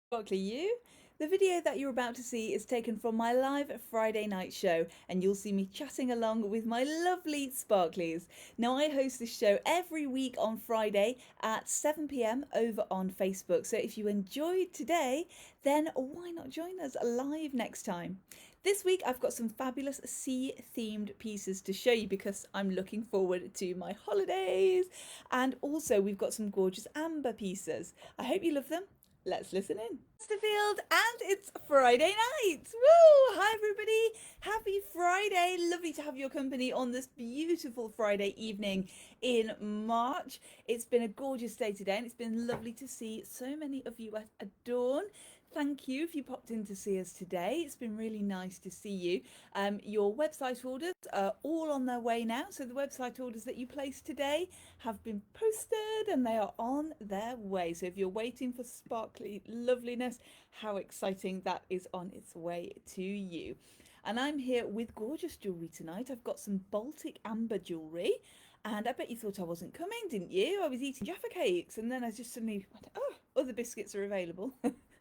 Sparkly you. The video that you're about to see is taken from my live Friday night show, and you'll see me chatting along with my lovely Sparklies. Now, I host this show every week on Friday at 7 p.m. over on Facebook. So if you enjoyed today, then why not join us live next time? This week, I've got some fabulous sea themed pieces to show you because I'm looking forward to my holidays. And also, we've got some gorgeous amber pieces. I hope you love them. Let's listen in. Chesterfield, and it's Friday night. Woo! Hi, everybody. Happy Friday. Lovely to have your company on this beautiful Friday evening in March. It's been a gorgeous day today, and it's been lovely to see so many of you at Adorn. Thank you if you popped in to see us today. It's been really nice to see you. Your website orders are all on their way now. So the website orders that you placed today have been posted and they are on their way. So if you're waiting for sparkly loveliness, how exciting that is on its way to you. And I'm here with gorgeous jewellery tonight. I've got some Baltic Amber jewellery. And I bet you thought I wasn't coming, didn't you? I was eating Jaffa cakes and then I just suddenly went, oh, other biscuits are available.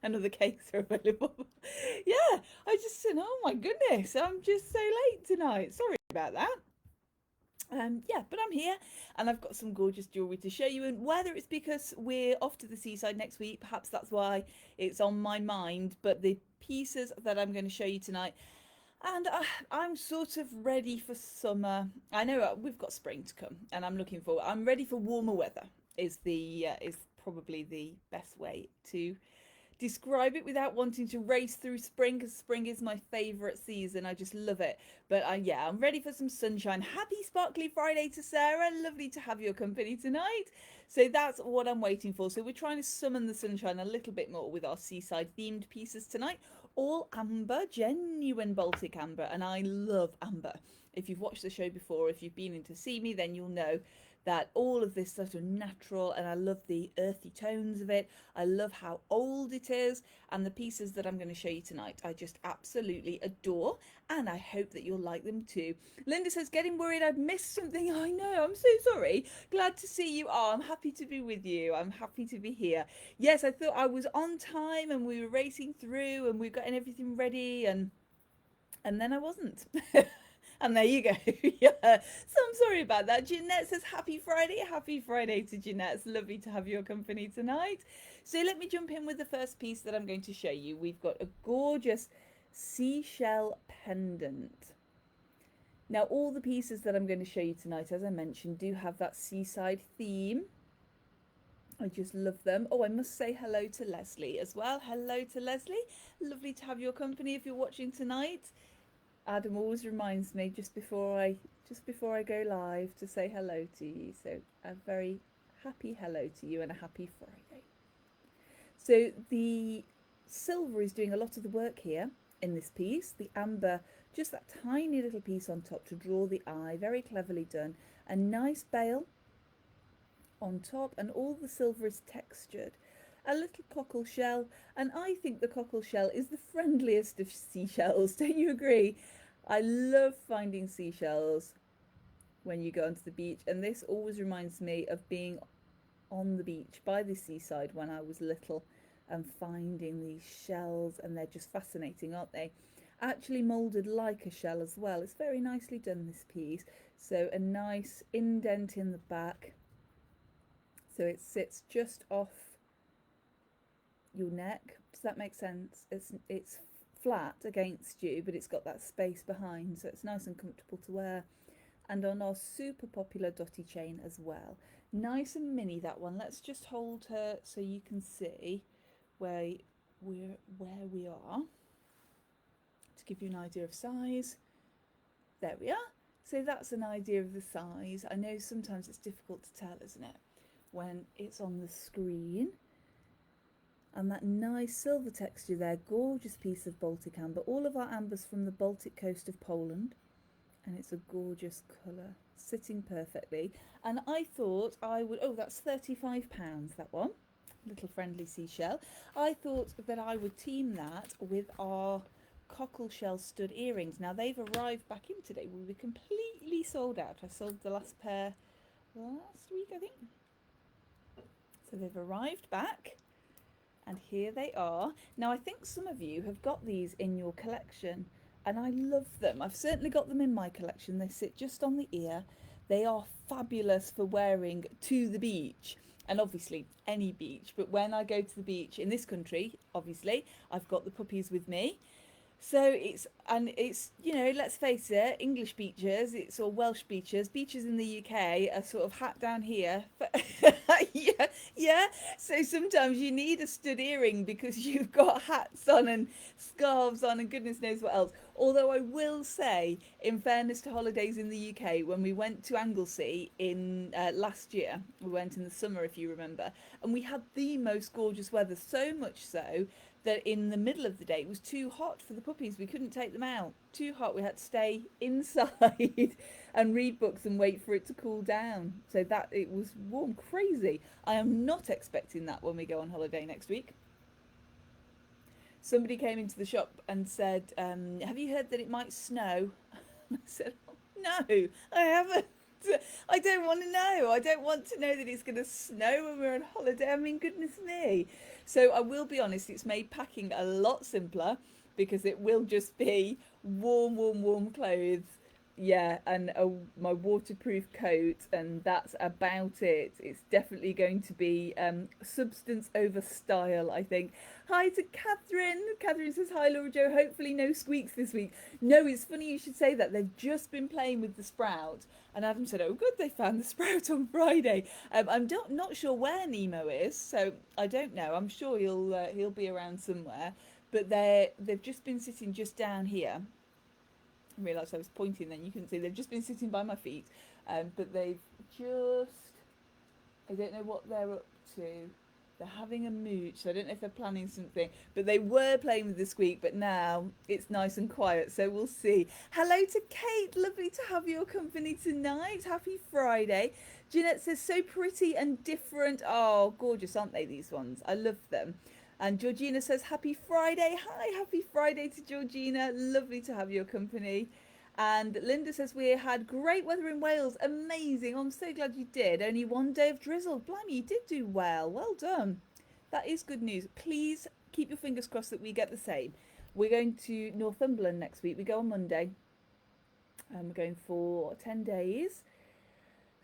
And other cakes are available. Yeah, I just said, oh my goodness, I'm just so late tonight. Sorry about that. Yeah, but I'm here and I've got some gorgeous jewellery to show you. And whether it's because we're off to the seaside next week, perhaps that's why it's on my mind. But the pieces that I'm going to show you tonight, and I'm sort of ready for summer. I know we've got spring to come, and I'm looking forward. I'm ready for warmer weather. Is probably the best way to describe it without wanting to race through spring, because spring is my favourite season. I just love it. But yeah, I'm ready for some sunshine. Happy sparkly Friday to Sarah. Lovely to have your company tonight. So that's what I'm waiting for. So we're trying to summon the sunshine a little bit more with our seaside themed pieces tonight. All amber, genuine Baltic amber, and I love amber. If you've watched the show before, if you've been in to see me, then you'll know that all of this sort of natural, and I love the earthy tones of it. I love how old it is, and the pieces that I'm going to show you tonight I just absolutely adore, and I hope that you'll like them too. Linda says, getting worried I've missed something. I know, I'm so sorry. Glad to see you are. I'm happy to be with you. I'm happy to be here. Yes, I thought I was on time and we were racing through and we were getting everything ready, and then I wasn't. And there you go. Yeah. So I'm sorry about that. Jeanette says happy Friday. Happy Friday to Jeanette. It's lovely to have your company tonight. So let me jump in with the first piece that I'm going to show you. We've got a gorgeous seashell pendant. Now, all the pieces that I'm going to show you tonight, as I mentioned, do have that seaside theme. I just love them. Oh, I must say hello to Leslie as well. Hello to Leslie. Lovely to have your company if you're watching tonight. Adam always reminds me just before I go live to say hello to you. So a very happy hello to you and a happy Friday. So the silver is doing a lot of the work here in this piece. The amber, just that tiny little piece on top to draw the eye, very cleverly done. A nice bail on top, and all the silver is textured. A little cockle shell, and I think the cockle shell is the friendliest of seashells. Don't you agree? I love finding seashells when you go onto the beach, and this always reminds me of being on the beach by the seaside when I was little and finding these shells, and they're just fascinating, aren't they? Actually moulded like a shell as well. It's very nicely done, this piece. So a nice indent in the back, so it sits just off your neck. Does that make sense? It's flat against you, but it's got that space behind, so it's nice and comfortable to wear. And on our super popular dotty chain as well. Nice and mini, that one. Let's just hold her so you can see where we are, to give you an idea of size. There we are. So that's an idea of the size. I know sometimes it's difficult to tell, isn't it, when it's on the screen. And that nice silver texture there, gorgeous piece of Baltic amber. All of our ambers from the Baltic coast of Poland, and it's a gorgeous colour, sitting perfectly. And I thought I would, oh, that's £35, that one, little friendly seashell. I thought that I would team that with our cockle shell stud earrings. Now, they've arrived back in today. We were completely sold out. I sold the last pair last week, I think. So they've arrived back. And here they are. Now, I think some of you have got these in your collection, and I love them. I've certainly got them in my collection. They sit just on the ear. They are fabulous for wearing to the beach, and obviously any beach. But when I go to the beach in this country, obviously, I've got the puppies with me. So it's let's face it, English beaches, it's or Welsh beaches. Beaches in the UK are sort of hat down here. Yeah, yeah. So sometimes you need a stud earring because you've got hats on and scarves on and goodness knows what else. Although I will say, in fairness to holidays in the UK, when we went to Anglesey in last year, we went in the summer if you remember, and we had the most gorgeous weather. So much so that in the middle of the day it was too hot for the puppies. We couldn't take them out. Too hot. We had to stay inside and read books and wait for it to cool down. So that it was warm, crazy. I am not expecting that when we go on holiday next week. Somebody came into the shop and said, have you heard that it might snow? I said, oh, no, I haven't. I don't want to know. I don't want to know that it's going to snow when we're on holiday. I mean, goodness me. So I will be honest, it's made packing a lot simpler because it will just be warm clothes. Yeah, and my waterproof coat, and that's about it. It's definitely going to be substance over style, I think. Hi to Catherine. Catherine says, hi, Laura Jo. Hopefully no squeaks this week. No, it's funny you should say that. They've just been playing with the sprout. And Adam said, oh, good, they found the sprout on Friday. I'm not sure where Nemo is, so I don't know. I'm sure he'll be around somewhere. But they've just been sitting just down here. I realised I was pointing then, you couldn't see. They've just been sitting by my feet. But they've just... I don't know what they're up to. They're having a mooch, so I don't know if they're planning something. But they were playing with the squeak, but now it's nice and quiet, so we'll see. Hello to Kate. Lovely to have your company tonight. Happy Friday. Jeanette says, so pretty and different. Oh, gorgeous, aren't they, these ones? I love them. And Georgina says, happy Friday. Hi, happy Friday to Georgina. Lovely to have your company. And Linda says, we had great weather in Wales. Amazing. I'm so glad you did. Only one day of drizzle. Blimey, you did do well. Well done. That is good news. Please keep your fingers crossed that we get the same. We're going to Northumberland next week. We go on Monday. We're going for 10 days.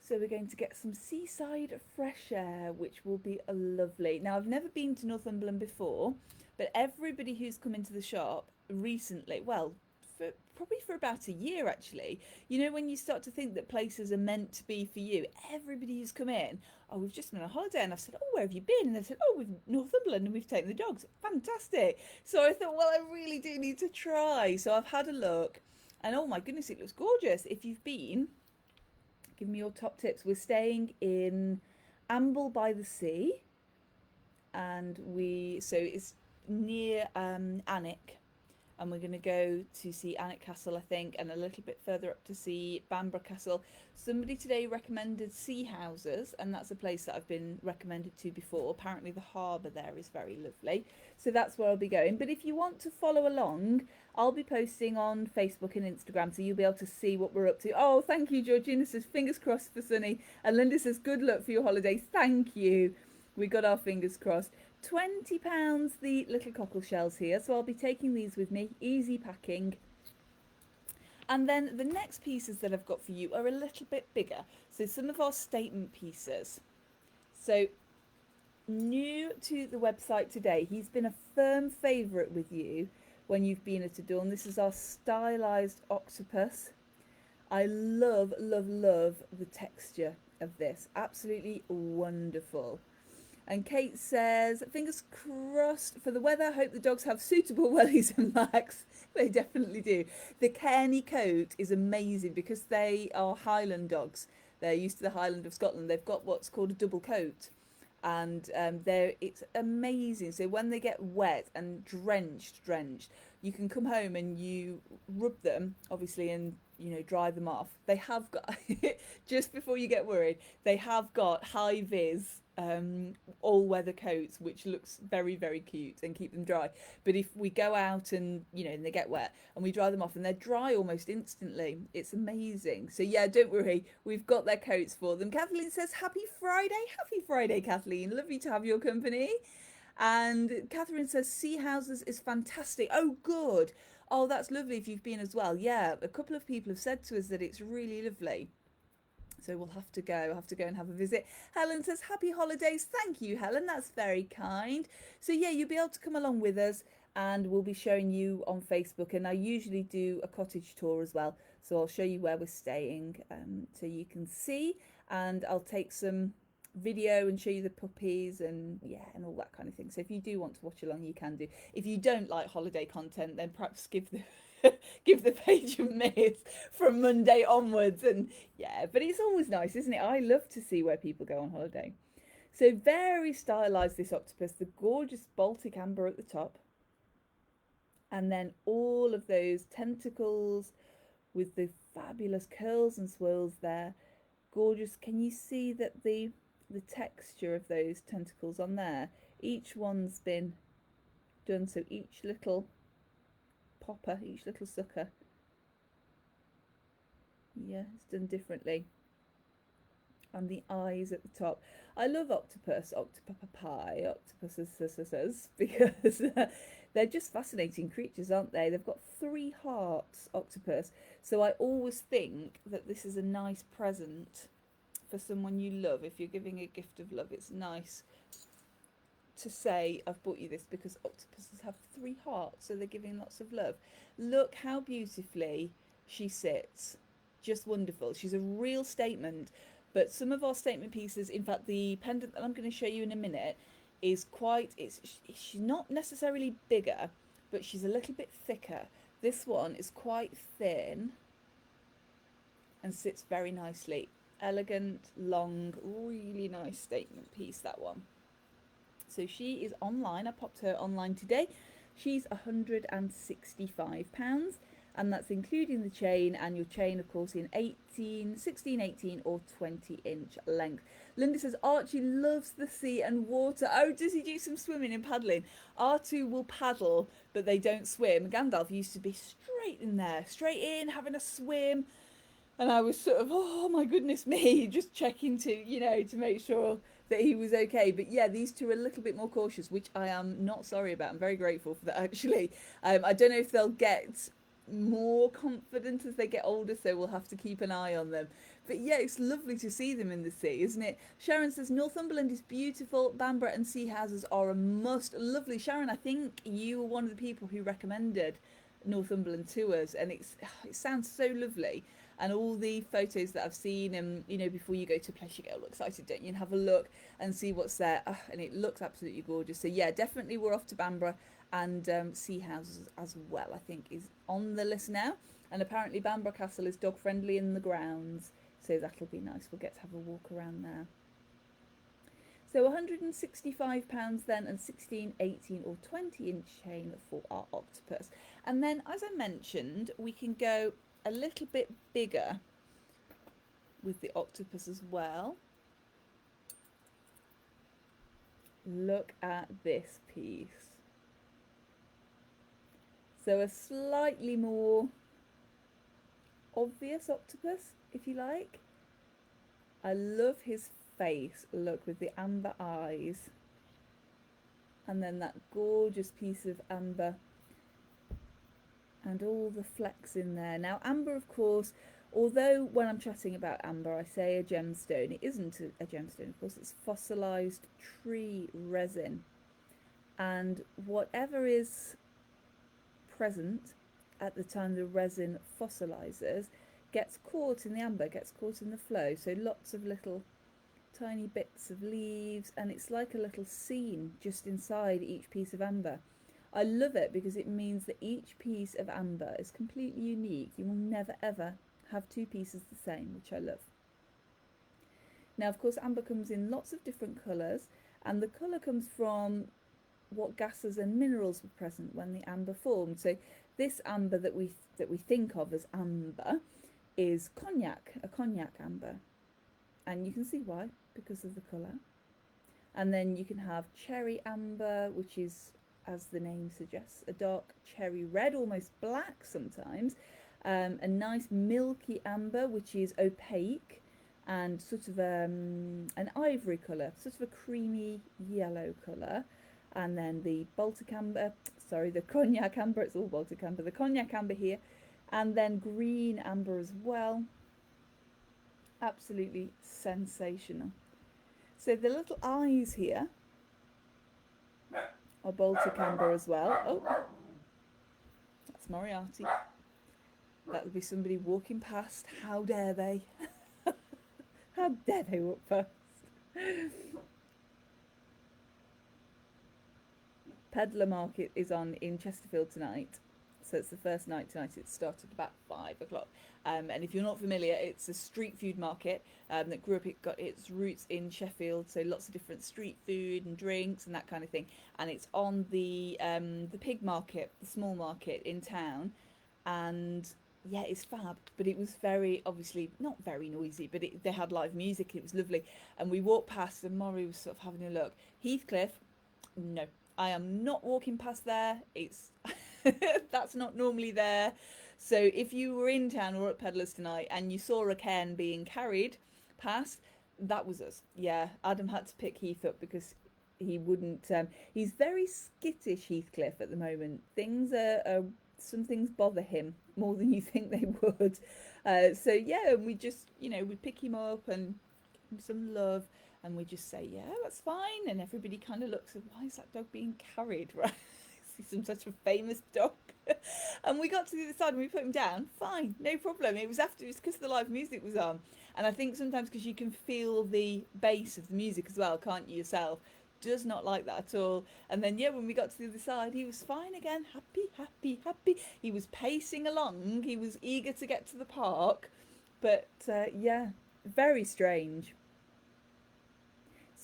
So we're going to get some seaside fresh air, which will be lovely. Now, I've never been to Northumberland before, but everybody who's come into the shop recently, well, probably for about a year actually, you know, when you start to think that places are meant to be for you, everybody who's come in, oh, we've just been on holiday, and I've said, oh, where have you been? And they've said, oh, we've Northumberland and we've taken the dogs. Fantastic. So I thought, well, I really do need to try. So I've had a look, and oh my goodness, it looks gorgeous. If you've been, give me your top tips. We're staying in Amble by the sea, and so it's near Alnwick, and we're going to go to see Alnwick Castle, I think, and a little bit further up to see Bamburgh Castle. Somebody today recommended Sea Houses, and that's a place that I've been recommended to before. Apparently the harbour there is very lovely, so that's where I'll be going. But if you want to follow along, I'll be posting on Facebook and Instagram, so you'll be able to see what we're up to. Oh, thank you. Georgina says, fingers crossed for Sunny. And Linda says, good luck for your holiday. Thank you. We got our fingers crossed. £20 the little cockle shells here, so I'll be taking these with me. Easy packing. And then the next pieces that I've got for you are a little bit bigger. So some of our statement pieces. So new to the website today, he's been a firm favourite with you when you've been at Adorn. This is our stylised octopus. I love the texture of this. Absolutely wonderful. And Kate says, fingers crossed for the weather. Hope the dogs have suitable wellies and max. They definitely do. The Cairney coat is amazing because they are Highland dogs. They're used to the Highland of Scotland. They've got what's called a double coat. And it's amazing. So when they get wet and drenched, you can come home and you rub them, obviously, and dry them off. They have got, just before you get worried, they have got high vis all-weather coats, which looks very, very cute, and keep them dry. But if we go out and and they get wet and we dry them off, and they're dry almost instantly, it's amazing. So yeah, don't worry, we've got their coats for them. Kathleen says, happy Friday, Kathleen. Lovely to have your company. And Catherine says Sea Houses is fantastic. Oh, good. Oh, that's lovely if you've been as well. Yeah, a couple of people have said to us that it's really lovely. So we'll have to go. Have to go and have a visit. Helen says, happy holidays. Thank you, Helen. That's very kind. So yeah, you'll be able to come along with us and we'll be showing you on Facebook. And I usually do a cottage tour as well. So I'll show you where we're staying so you can see. And I'll take some video and show you the puppies and yeah, and all that kind of thing. So if you do want to watch along, you can do. If you don't like holiday content, then perhaps give the give the page a miss from Monday onwards. And yeah, but it's always nice, isn't it? I love to see where people go on holiday. So very stylized, this octopus, the gorgeous Baltic amber at the top, and then all of those tentacles with the fabulous curls and swirls there. Gorgeous. Can you see that the texture of those tentacles on there? Each one's been done, so each little popper, each little sucker, yeah, it's done differently. And the eyes at the top. I love octopus, octopi, octopuses, because they're just fascinating creatures, aren't they? They've got 3 hearts, octopus. So I always think that this is a nice present for someone you love. If you're giving a gift of love, it's nice to say, I've bought you this because octopuses have 3 hearts, so they're giving lots of love. Look how beautifully she sits. Just wonderful. She's a real statement. But some of our statement pieces, in fact, the pendant that I'm going to show you in a minute is she's not necessarily bigger, but she's a little bit thicker. This one is quite thin and sits very nicely. Elegant, long, really nice statement piece, that one. So she is online. I popped her online today. She's £165. And that's including the chain, and your chain, of course, in 16, 18 or 20-inch length. Linda says Archie loves the sea and water. Oh, does he do some swimming and paddling? R2 will paddle, but they don't swim. Gandalf used to be straight in there, straight in, having a swim. And I was sort of, oh my goodness me, just checking to make sure that he was okay. But yeah, these two are a little bit more cautious, which I am not sorry about. I'm very grateful for that, actually. I don't know if they'll get more confident as they get older, so we'll have to keep an eye on them. But yeah, it's lovely to see them in the sea, isn't it? Sharon says Northumberland is beautiful. Bamborough and sea houses are a must. Lovely. Sharon, I think you were one of the people who recommended Northumberland to us, and it sounds so lovely. And all the photos that I've seen, and before you go to a place, you get all excited, don't you, and have a look and see what's there. And it looks absolutely gorgeous. So yeah, definitely we're off to Bamborough, and sea houses as well, I think, is on the list now. And apparently Bamborough Castle is dog friendly in the grounds, so that'll be nice. We'll get to have a walk around there. So £165 then, and 16, 18 or 20-inch chain for our octopus. And then, as I mentioned, we can go a little bit bigger with the octopus as well. Look at this piece. So a slightly more obvious octopus, if you like. I love his face, look, with the amber eyes. And then that gorgeous piece of amber and all the flecks in there. Now, amber, of course, although when I'm chatting about amber, I say a gemstone, it isn't a gemstone, of course, it's fossilized tree resin. And whatever is present at the time the resin fossilizes gets caught in the amber, gets caught in the flow. So lots of little tiny bits of leaves, and it's like a little scene just inside each piece of amber. I love it because it means that each piece of amber is completely unique. You will never ever have 2 pieces the same, which I love. Now, of course, amber comes in lots of different colours, and the colour comes from what gases and minerals were present when the amber formed. So this amber that we think of as amber is cognac, a cognac amber. And you can see why, because of the colour. And then you can have cherry amber, which is, as the name suggests, a dark cherry red, almost black sometimes. A nice milky amber, which is opaque and sort of an ivory colour, sort of a creamy yellow colour. and then the Baltic Amber, sorry, the Cognac Amber, it's all Baltic Amber, the Cognac Amber here, and then green amber as well. Absolutely sensational. So the little eyes here are Baltic Amber as well. Oh, that's Moriarty. That would be somebody walking past. How dare they? How dare they walk past? Peddler Market is on in Chesterfield tonight. So it's the first night tonight. It started about 5 o'clock. And if you're not familiar, it's a street food market that grew up. It got its roots in Sheffield, so lots of different street food and drinks and that kind of thing. And it's on the pig market, the small market in town. And yeah, it's fab. But it was very, obviously, not very noisy, but they had live music. It was lovely. And we walked past and Maury was sort of having a look. Heathcliff, no, I am not walking past there. It's that's not normally there. So if you were in town or at Peddlers tonight and you saw a cairn being carried past, that was us. Yeah, Adam had to pick Heath up because he wouldn't. He's very skittish, Heathcliff, at the moment. Some things bother him more than you think they would. So yeah, we just, we pick him up and give him some love. And we just say, yeah, that's fine. And everybody kind of looks at, why is that dog being carried, right? Is he some such a famous dog? And we got to the other side and we put him down. Fine, no problem. It was because the live music was on. And I think sometimes because you can feel the bass of the music as well, can't you yourself? Does not like that at all. And then, yeah, when we got to the other side, he was fine again. Happy, happy, happy. He was pacing along. He was eager to get to the park. But, yeah, very strange.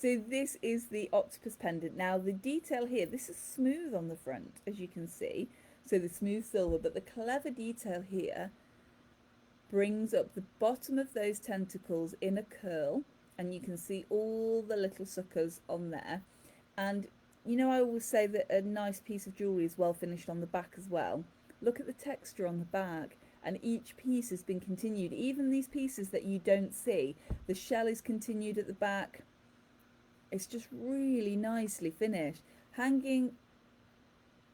So this is the octopus pendant. Now the detail here, this is smooth on the front, as you can see. So the smooth silver, but the clever detail here brings up the bottom of those tentacles in a curl. And you can see all the little suckers on there. And, I always say that a nice piece of jewellery is well finished on the back as well. Look at the texture on the back. And each piece has been continued. Even these pieces that you don't see, the shell is continued at the back. It's just really nicely finished. Hanging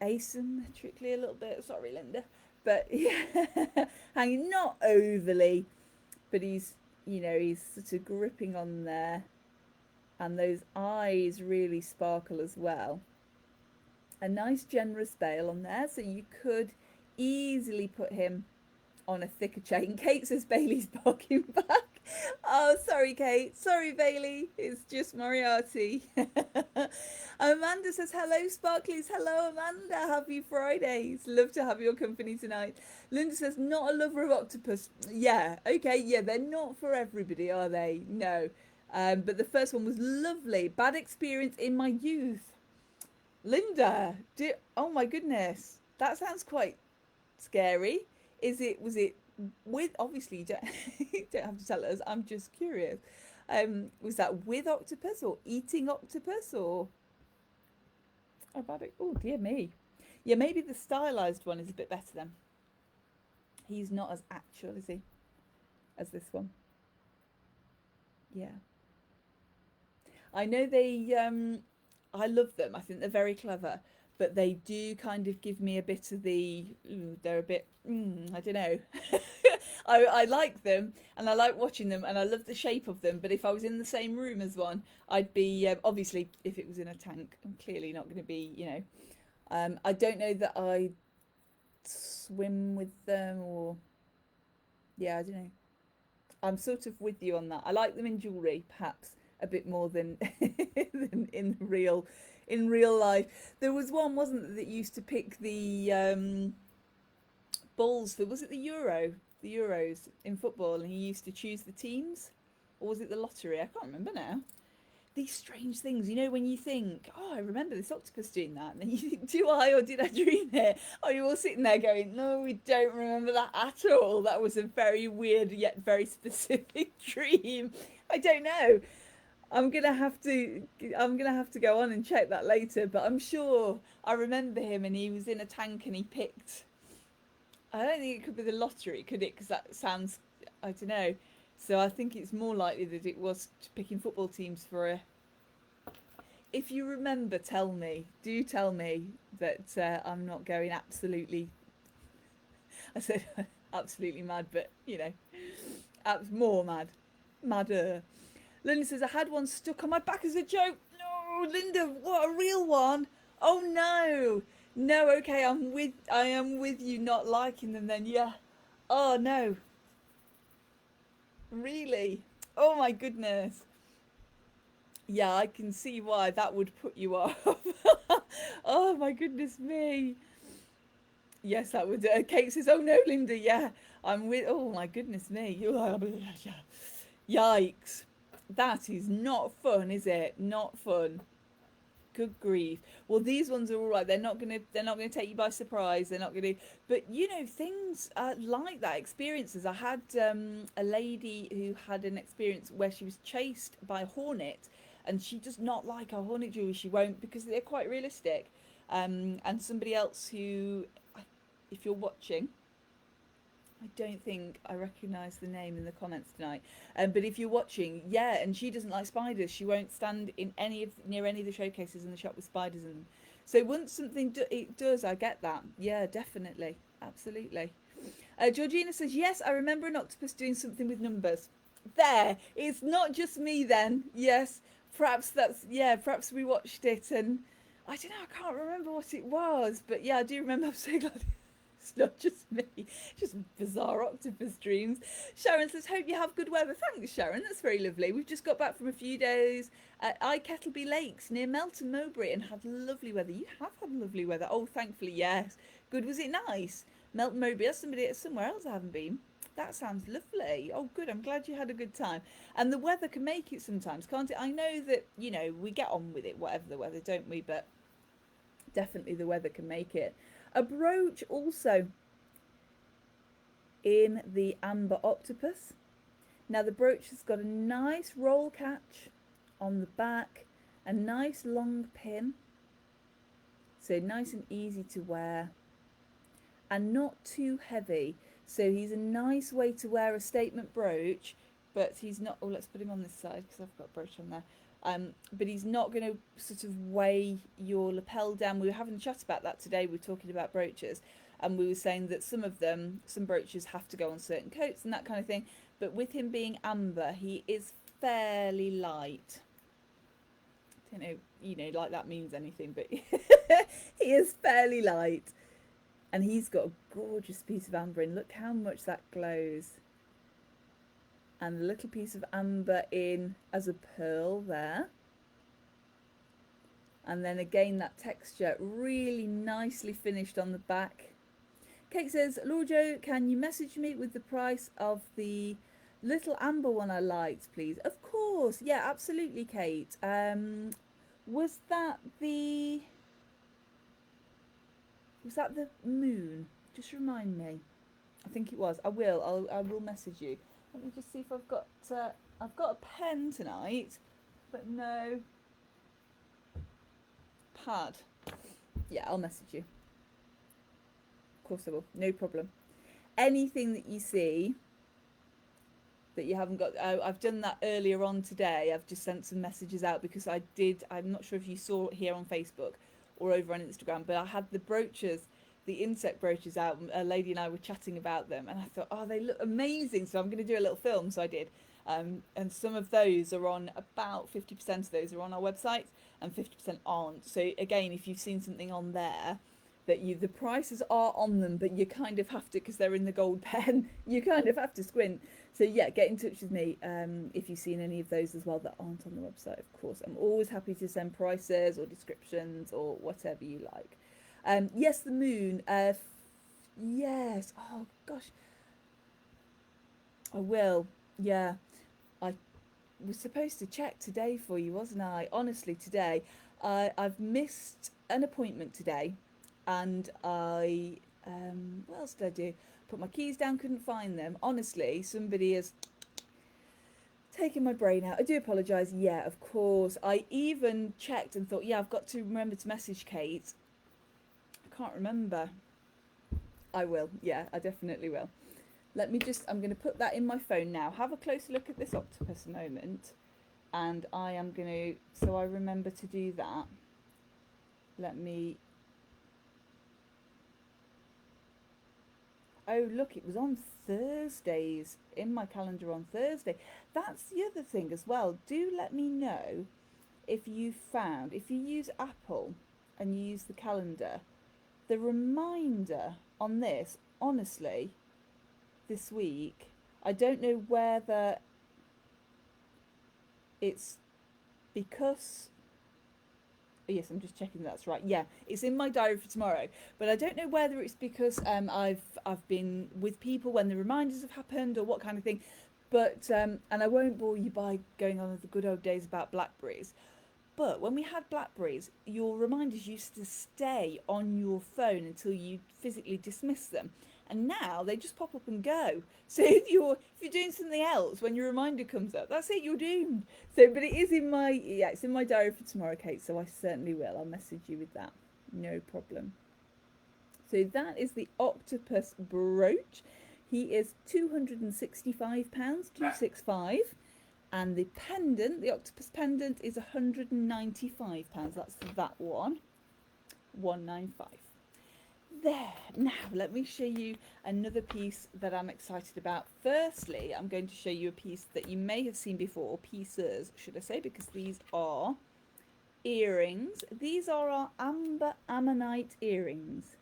asymmetrically a little bit. Sorry, Linda. But yeah, hanging not overly, but he's sort of gripping on there. And those eyes really sparkle as well. A nice generous bail on there. So you could easily put him on a thicker chain. Kate says Bailey's barking back. Oh, sorry, Kate. Sorry, Bailey. It's just Moriarty. Amanda says, hello, Sparklies. Hello, Amanda. Happy Fridays. Love to have your company tonight. Linda says, not a lover of octopus. Yeah, okay. Yeah, they're not for everybody, are they? No. But the first one was lovely. Bad experience in my youth. Linda, oh my goodness. That sounds quite scary. Was it with, obviously you don't, you don't have to tell us, I'm just curious. Was that with octopus or eating octopus or about it? Oh dear me. Yeah, maybe the stylized one is a bit better then. He's not as actual, is he, as this one? Yeah. I know I love them. I think they're very clever. But they do kind of give me a bit of they're a bit, I don't know. I like them and I like watching them and I love the shape of them. But if I was in the same room as one, I'd be, obviously, if it was in a tank, I'm clearly not going to be, I don't know that I'd swim with them or, yeah, I don't know. I'm sort of with you on that. I like them in jewellery, perhaps, a bit more than, than in real life. There was one, wasn't there, that used to pick the balls for, was it the Euros in football, and he used to choose the teams, or was it the lottery? I can't remember now. These strange things, when you think, oh, I remember this octopus doing that, and then you think, do I, or did I dream it? Or you're all sitting there going, no, we don't remember that at all. That was a very weird yet very specific dream. I don't know. I'm gonna have to go on and check that later, but I'm sure I remember him and he was in a tank and he picked, I don't think it could be the lottery, could it? Because that sounds, I don't know. So I think it's more likely that it was picking football teams for if you remember, tell me. Do tell me that I'm not going absolutely. I said absolutely mad, but you know, more mad, madder. Linda says I had one stuck on my back as a joke. No, Linda, what, a real one? Oh no, no. Okay, I am with you. Not liking them then. Yeah. Oh no. Really? Oh my goodness. Yeah, I can see why that would put you off. Oh my goodness me. Yes, that would. Kate says, "Oh no, Linda. Yeah, I'm with." Oh my goodness me. Yikes. That is not fun, is it? Not fun. Good grief. Well, these ones are all right. They're not gonna take you by surprise. They're not gonna. But you know, things like that, experiences. I had a lady who had an experience where she was chased by a hornet, and she does not like her hornet jewelry. She won't, because they're quite realistic. And somebody else who, if you're watching, I don't think I recognise the name in the comments tonight. But if you're watching, yeah, and she doesn't like spiders. She won't stand in near any of the showcases in the shop with spiders in them. So once something it does, I get that. Yeah, definitely, absolutely. Georgina says, yes, I remember an octopus doing something with numbers. There, it's not just me then. Yes, perhaps perhaps we watched it and I don't know, I can't remember what it was, but yeah, I do remember. I'm so glad it's not just me. Just bizarre octopus dreams. Sharon says, hope you have good weather. Thanks, Sharon. That's very lovely. We've just got back from a few days at Kettleby Lakes near Melton Mowbray and had lovely weather. You have had lovely weather. Oh, thankfully, yes. Good. Was it nice? Melton Mowbray. That's somewhere else I haven't been. That sounds lovely. Oh, good. I'm glad you had a good time. And the weather can make it sometimes, can't it? I know that, you know, we get on with it, whatever the weather, don't we? But definitely the weather can make it. A brooch also in the Amber Octopus. Now the brooch has got a nice roll catch on the back, a nice long pin, so nice and easy to wear and not too heavy. So he's a nice way to wear a statement brooch, but he's not. Oh, let's put him on this side because I've got a brooch on there. But he's not going to sort of weigh your lapel down. We were having a chat about that today. We were talking about brooches, and we were saying that some brooches have to go on certain coats and that kind of thing. But with him being amber, he is fairly light. I don't know, you know, like that means anything, but he is fairly light. And he's got a gorgeous piece of amber in. Look how much that glows. And a little piece of amber in as a pearl there. And then again, that texture really nicely finished on the back. Kate says, Lord Joe, can you message me with the price of the little amber one I liked, please? Of course. Yeah, absolutely, Kate. Was that the moon? Just remind me. I think it was. I will message you. Let me just see if I've got a pen tonight, but no pad. Yeah, I'll message you. Of course I will. No problem. Anything that you see that you haven't got, I've done that earlier on today. I've just sent some messages out because I'm not sure if you saw it here on Facebook or over on Instagram, but I had the brooches, the insect brooches out. A lady and I were chatting about them and I thought, oh, they look amazing, so I'm going to do a little film. So I did, and some of those are on, about 50% of those are on our website and 50% aren't. So again, if you've seen something on there that the prices are on them, but you kind of have to, because they're in the gold pen, you kind of have to squint. So yeah, get in touch with me if you've seen any of those as well that aren't on the website. Of course, I'm always happy to send prices or descriptions or whatever you like. Yes, the moon. Yes. Oh gosh, I will. Yeah, I was supposed to check today for you, wasn't I? Honestly, today I've missed an appointment today, and I what else did I do? Put my keys down, couldn't find them. Honestly, somebody has taken my brain out. I do apologise. Yeah, of course. I even checked and thought, yeah, I've got to remember to message Kate. I can't remember. I will. Yeah, I definitely will. Let me just, I'm going to put that in my phone now. Have a closer look at this octopus a moment. and I am going to, so I remember to do that. Let me, oh look, it was on Thursdays, in my calendar on Thursday. That's the other thing as well. Do let me know if you found, if you use Apple and you use the calendar, the reminder on this, honestly, this week, I don't know whether it's because, yes, I'm just checking that's right. Yeah, it's in my diary for tomorrow, but I don't know whether it's because I've been with people when the reminders have happened or what kind of thing. But and I won't bore you by going on the good old days about blackberries. But when we had blackberries, your reminders used to stay on your phone until you physically dismiss them. And now they just pop up and go. So if you're doing something else when your reminder comes up, that's it, you're doomed. So but it is in my, yeah, it's in my diary for tomorrow, Kate, so I certainly will. I'll message you with that. No problem. So that is the octopus brooch. He is £265, 265. And the pendant, the octopus pendant, is £195. That's that one. 195. There. Now, let me show you another piece that I'm excited about. Firstly, I'm going to show you a piece that you may have seen before, or pieces, should I say, because these are earrings. These are our amber ammonite earrings.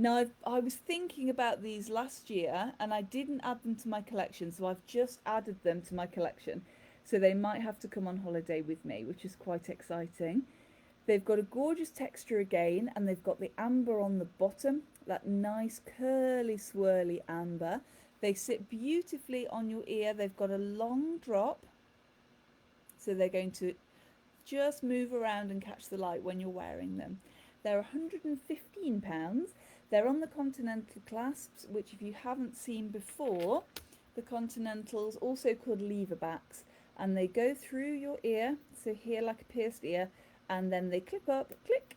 Now, I was thinking about these last year and I didn't add them to my collection, so I've just added them to my collection. So they might have to come on holiday with me, which is quite exciting. They've got a gorgeous texture again, and they've got the amber on the bottom, that nice curly swirly amber. They sit beautifully on your ear. They've got a long drop, so they're going to just move around and catch the light when you're wearing them. They're £115. They're on the continental clasps, which if you haven't seen before, the continentals, also called lever backs, and they go through your ear, so here like a pierced ear, and then they clip up, click,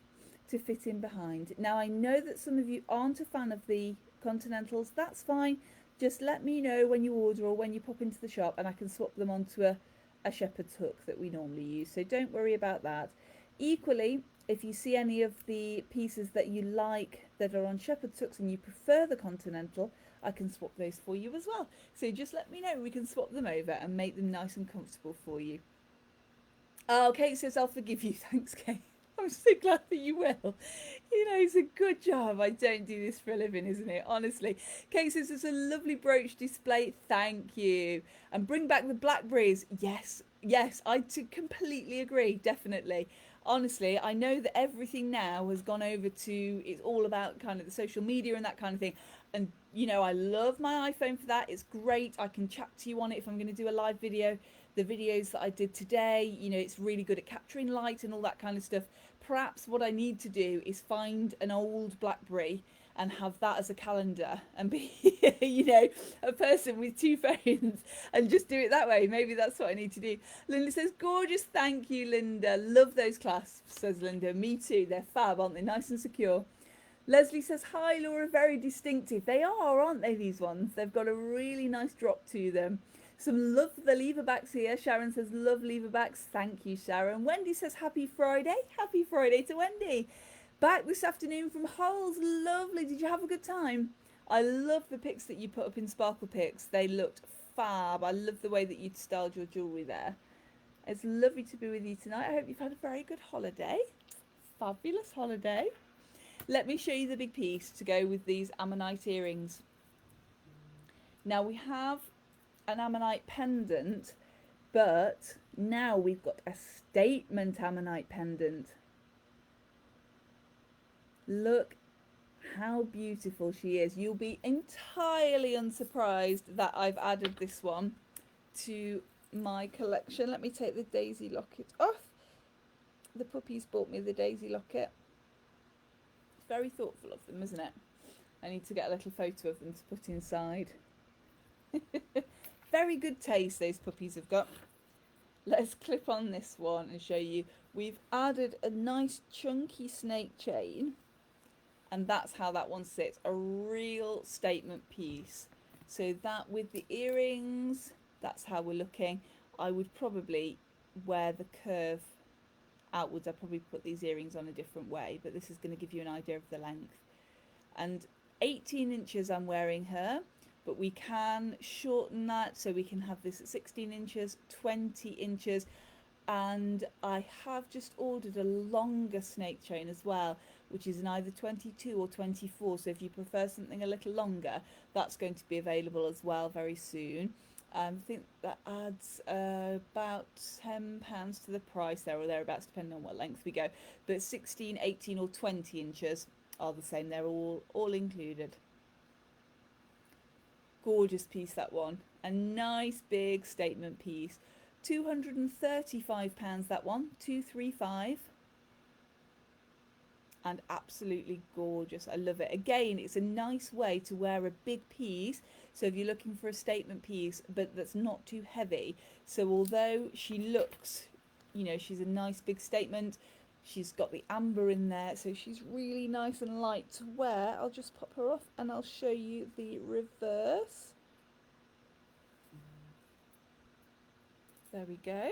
to fit in behind. Now I know that some of you aren't a fan of the continentals, that's fine. Just let me know when you order or when you pop into the shop and I can swap them onto a shepherd's hook that we normally use, so don't worry about that. Equally, if you see any of the pieces that you like that are on shepherd's hooks and you prefer the continental, I can swap those for you as well. So just let me know, we can swap them over and make them nice and comfortable for you. Oh, Kate says, I'll forgive you. Thanks, Kate. I'm so glad that you will. You know, it's a good job. I don't do this for a living, isn't it? Honestly. Kate says, it's a lovely brooch display. Thank you. And bring back the blackberries. Yes, yes, I completely agree. Definitely. Honestly, I know that everything now has gone over to, it's all about kind of the social media and that kind of thing. And, you know, I love my iPhone for that. It's great. I can chat to you on it if I'm going to do a live video. The videos that I did today, you know, it's really good at capturing light and all that kind of stuff. Perhaps what I need to do is find an old BlackBerry and have that as a calendar and be, you know, a person with two phones and just do it that way. Maybe that's what I need to do. Linda says, gorgeous. Thank you, Linda. Love those clasps, says Linda. Me too. They're fab, aren't they? Nice and secure. Leslie says, hi, Laura. Very distinctive. They are, aren't they, these ones? They've got a really nice drop to them. Some love the lever backs here. Sharon says, love lever backs. Thank you, Sharon. Wendy says, happy Friday. Happy Friday to Wendy. Back this afternoon from Hull's. Lovely. Did you have a good time? I love the pics that you put up in Sparkle Pics. They looked fab. I love the way that you'd styled your jewellery there. It's lovely to be with you tonight. I hope you've had a very good holiday. Fabulous holiday. Let me show you the big piece to go with these ammonite earrings. Now we have an ammonite pendant, but now we've got a statement ammonite pendant. Look how beautiful she is. You'll be entirely unsurprised that I've added this one to my collection. Let me take the daisy locket off. The puppies bought me the daisy locket. It's very thoughtful of them, isn't it? I need to get a little photo of them to put inside. Very good taste those puppies have got. Let's clip on this one and show you. We've added a nice chunky snake chain, and that's how that one sits. A real statement piece. So that with the earrings, that's how we're looking. I would probably wear the curve outwards. I'd probably put these earrings on a different way, but this is going to give you an idea of the length. And 18 inches I'm wearing her, but we can shorten that, so we can have this at 16 inches, 20 inches, and I have just ordered a longer snake chain as well, which is in either 22 or 24. So if you prefer something a little longer, that's going to be available as well very soon. I think that adds about £10 to the price there or thereabouts, depending on what length we go. But 16, 18 or 20 inches are the same. They're all included. Gorgeous piece, that one. A nice big statement piece. £235, that one. 235. And absolutely gorgeous. I love it. Again, it's a nice way to wear a big piece. So if you're looking for a statement piece, but that's not too heavy. So although she looks, you know, she's a nice big statement, she's got the amber in there, so she's really nice and light to wear. I'll just pop her off and I'll show you the reverse. There we go.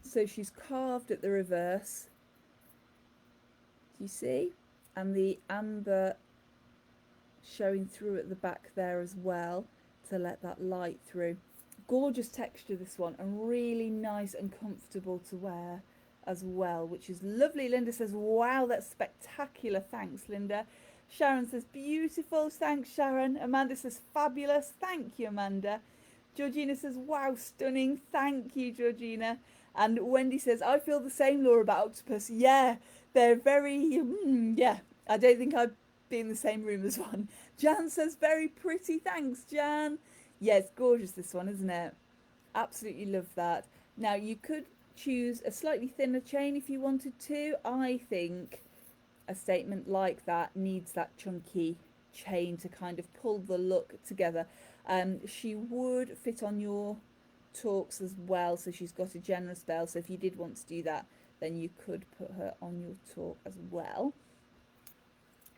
So she's carved at the reverse. You see, and the amber showing through at the back there as well to let that light through. Gorgeous texture, this one, and really nice and comfortable to wear as well, which is lovely. Linda says, wow, that's spectacular. Thanks, Linda. Sharon says, beautiful. Thanks, Sharon. Amanda says, fabulous. Thank you, Amanda. Georgina says, wow, stunning. Thank you, Georgina. And Wendy says, I feel the same, Laura, about octopus. Yeah, they're very, yeah, I don't think I'd be in the same room as one. Jan says, very pretty. Thanks, Jan. Yeah, it's gorgeous, this one, isn't it? Absolutely love that. Now, you could choose a slightly thinner chain if you wanted to. I think a statement like that needs that chunky chain to kind of pull the look together. She would fit on your talks as well, so she's got a generous bell, so if you did want to do that, then you could put her on your talk as well.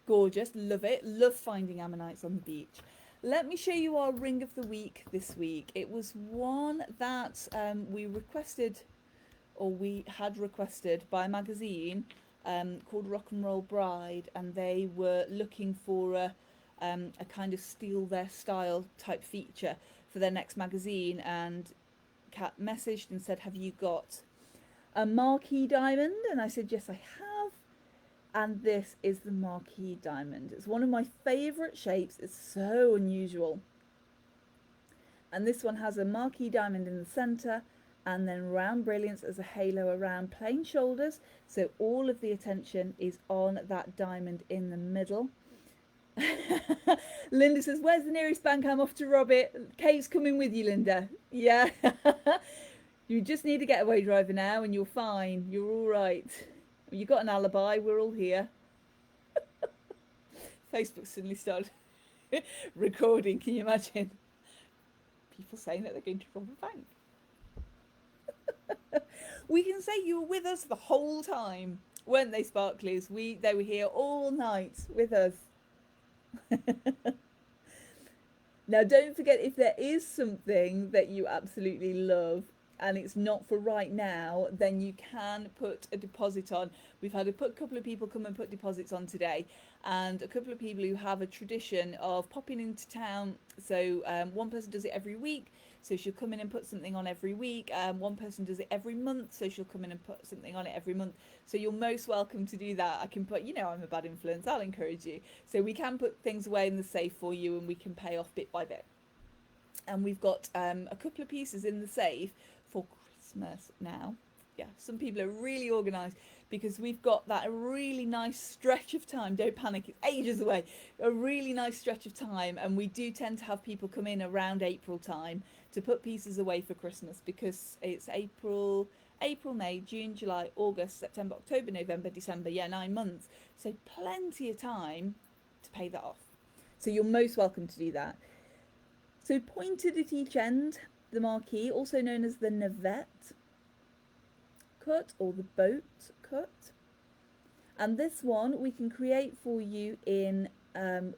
Gorgeous, love it, love finding ammonites on the beach. Let me show you our ring of the week this week. It was one that we had requested by a magazine called Rock and Roll Bride, and they were looking for a kind of steal their style type feature for their next magazine, and Kat messaged and said, have you got a marquee diamond? And I said, yes, I have. And this is the marquee diamond. It's one of my favourite shapes. It's so unusual. And this one has a marquee diamond in the centre, and then round brilliance as a halo around, plain shoulders. So all of the attention is on that diamond in the middle. Linda says, where's the nearest bank? I'm off to rob it. Kate's coming with you, Linda. Yeah. You just need a getaway driver now and you're fine. You're all right. You got an alibi. We're all here. Facebook suddenly started recording. Can you imagine? People saying that they're going to rob a bank. We can say you were with us the whole time, weren't they, Sparklies? They were here all night with us. Now, don't forget, if there is something that you absolutely love and it's not for right now, then you can put a deposit on. We've had a couple of people come and put deposits on today, and a couple of people who have a tradition of popping into town. So one person does it every week, so she'll come in and put something on every week. One person does it every month, so she'll come in and put something on it every month. So you're most welcome to do that. I can put, you know, I'm a bad influence, I'll encourage you. So we can put things away in the safe for you, and we can pay off bit by bit. And we've got a couple of pieces in the safe for Christmas now. Yeah, some people are really organised because we've got that really nice stretch of time. Don't panic, it's ages away. A really nice stretch of time, and we do tend to have people come in around April time to put pieces away for Christmas, because it's April, May, June, July, August, September, October, November, December. Yeah, 9 months. So plenty of time to pay that off. So you're most welcome to do that. So pointed at each end, the marquee, also known as the navette cut or the boat cut. And this one we can create for you in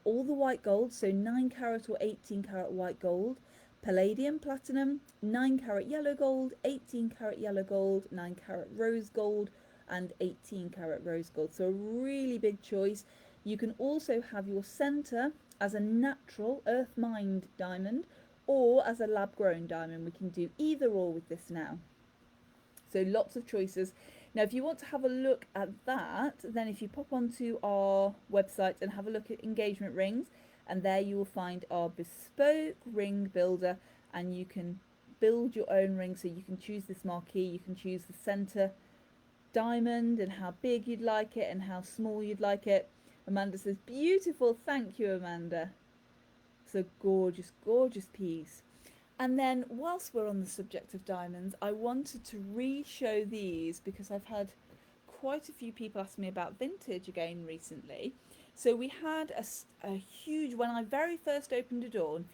all the white gold, so 9 carat or 18 carat white gold, palladium, platinum, 9 carat yellow gold, 18 carat yellow gold, 9 carat rose gold, and 18 carat rose gold. So a really big choice. You can also have your centre as a natural earth mined diamond or as a lab grown diamond. We can do either or with this now. So lots of choices. Now, if you want to have a look at that, then if you pop onto our website and have a look at engagement rings, and there you will find our bespoke ring builder, and you can build your own ring. So you can choose this marquee, you can choose the center diamond and how big you'd like it and how small you'd like it. Amanda says, beautiful, thank you, Amanda. So gorgeous, gorgeous piece. And then whilst we're on the subject of diamonds, I wanted to re-show these because I've had quite a few people ask me about vintage again recently. So we had a huge, when I very first opened Adorn,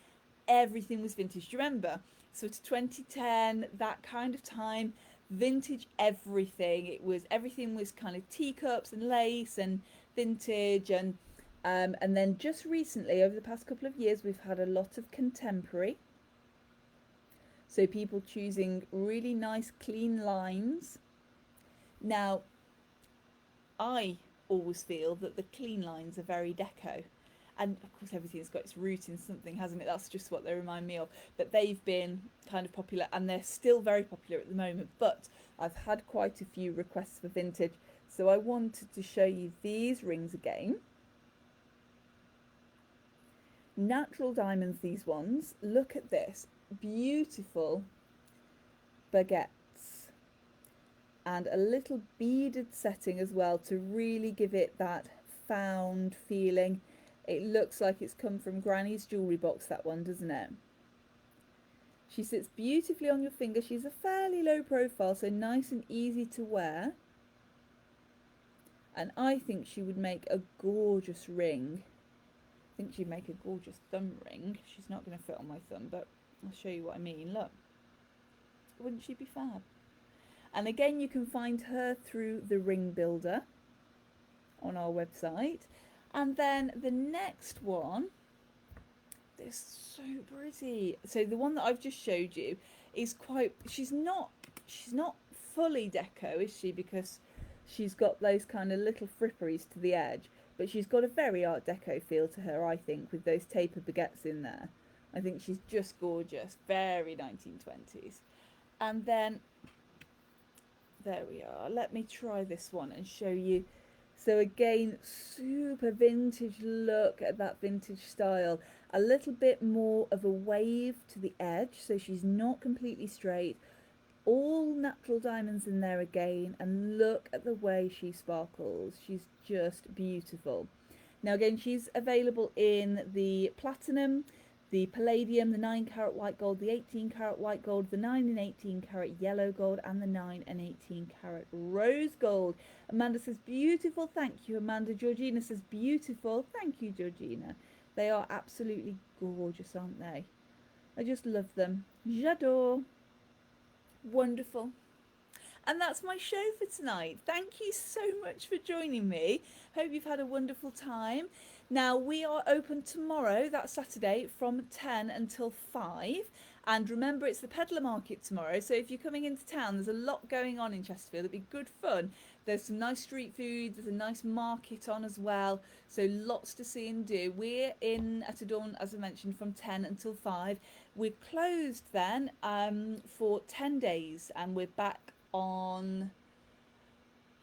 everything was vintage. Do you remember? So it's 2010, that kind of time, vintage everything. Everything was kind of teacups and lace and vintage, and then just recently, over the past couple of years, we've had a lot of contemporary. So people choosing really nice clean lines. Now, I always feel that the clean lines are very deco. And of course everything's got its root in something, hasn't it? That's just what they remind me of. But they've been kind of popular and they're still very popular at the moment. But I've had quite a few requests for vintage. So I wanted to show you these rings again. Natural diamonds, these ones. Look at this. Beautiful baguettes and a little beaded setting as well to really give it that found feeling. It looks like it's come from Granny's jewellery box, that one, doesn't it? She sits beautifully on your finger. She's a fairly low profile, so nice and easy to wear, and I think she would make a gorgeous ring. I think she'd make a gorgeous thumb ring. She's not going to fit on my thumb, but I'll show you what I mean. Look, wouldn't she be fab? And again, you can find her through the ring builder on our website. And then the next one, this so pretty. So the one that I've just showed you is quite, she's not fully deco, is she? Because she's got those kind of little fripperies to the edge, but she's got a very art deco feel to her, I think, with those taper baguettes in there. I think she's just gorgeous, very 1920s. And then, there we are. Let me try this one and show you. So again, super vintage look at that vintage style. A little bit more of a wave to the edge, so she's not completely straight. All natural diamonds in there again, and look at the way she sparkles. She's just beautiful. Now again, she's available in the platinum, the palladium, the 9 carat white gold, the 18 carat white gold, the 9 and 18 carat yellow gold, and the 9 and 18 carat rose gold. Amanda says beautiful, thank you, Amanda. Georgina says beautiful, thank you, Georgina. They are absolutely gorgeous, aren't they? I just love them. J'adore. Wonderful. And that's my show for tonight. Thank you so much for joining me. Hope you've had a wonderful time. Now, we are open tomorrow, that's Saturday, from 10 until 5. And remember, it's the Peddler Market tomorrow. So if you're coming into town, there's a lot going on in Chesterfield. It'll be good fun. There's some nice street food. There's a nice market on as well. So lots to see and do. We're in at Adorn, as I mentioned, from 10 until 5. We're closed then for 10 days. And we're back on,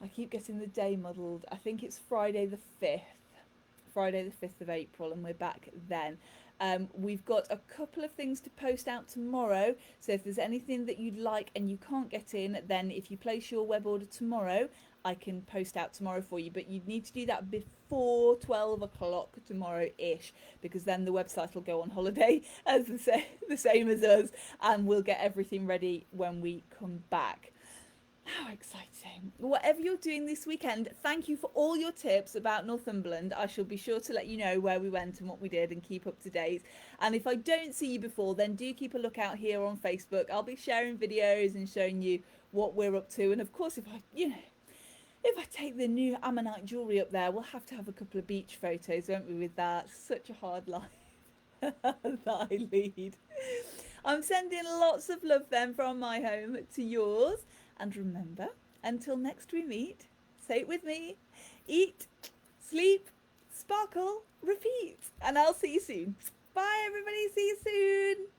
I keep getting the day muddled, I think it's Friday the 5th of April, and we're back then. We've got a couple of things to post out tomorrow, so if there's anything that you'd like and you can't get in, then if you place your web order tomorrow, I can post out tomorrow for you, but you'd need to do that before 12 o'clock tomorrow-ish, because then the website will go on holiday as the same as us, and we'll get everything ready when we come back. How exciting. Whatever you're doing this weekend, thank you for all your tips about Northumberland. I shall be sure to let you know where we went and what we did and keep up to date. And if I don't see you before, then do keep a lookout here on Facebook. I'll be sharing videos and showing you what we're up to. And of course, if I take the new Ammonite jewellery up there, we'll have to have a couple of beach photos, won't we, with that? Such a hard life that I lead. I'm sending lots of love then from my home to yours. And remember, until next we meet, say it with me, eat, sleep, sparkle, repeat. And I'll see you soon. Bye everybody, see you soon.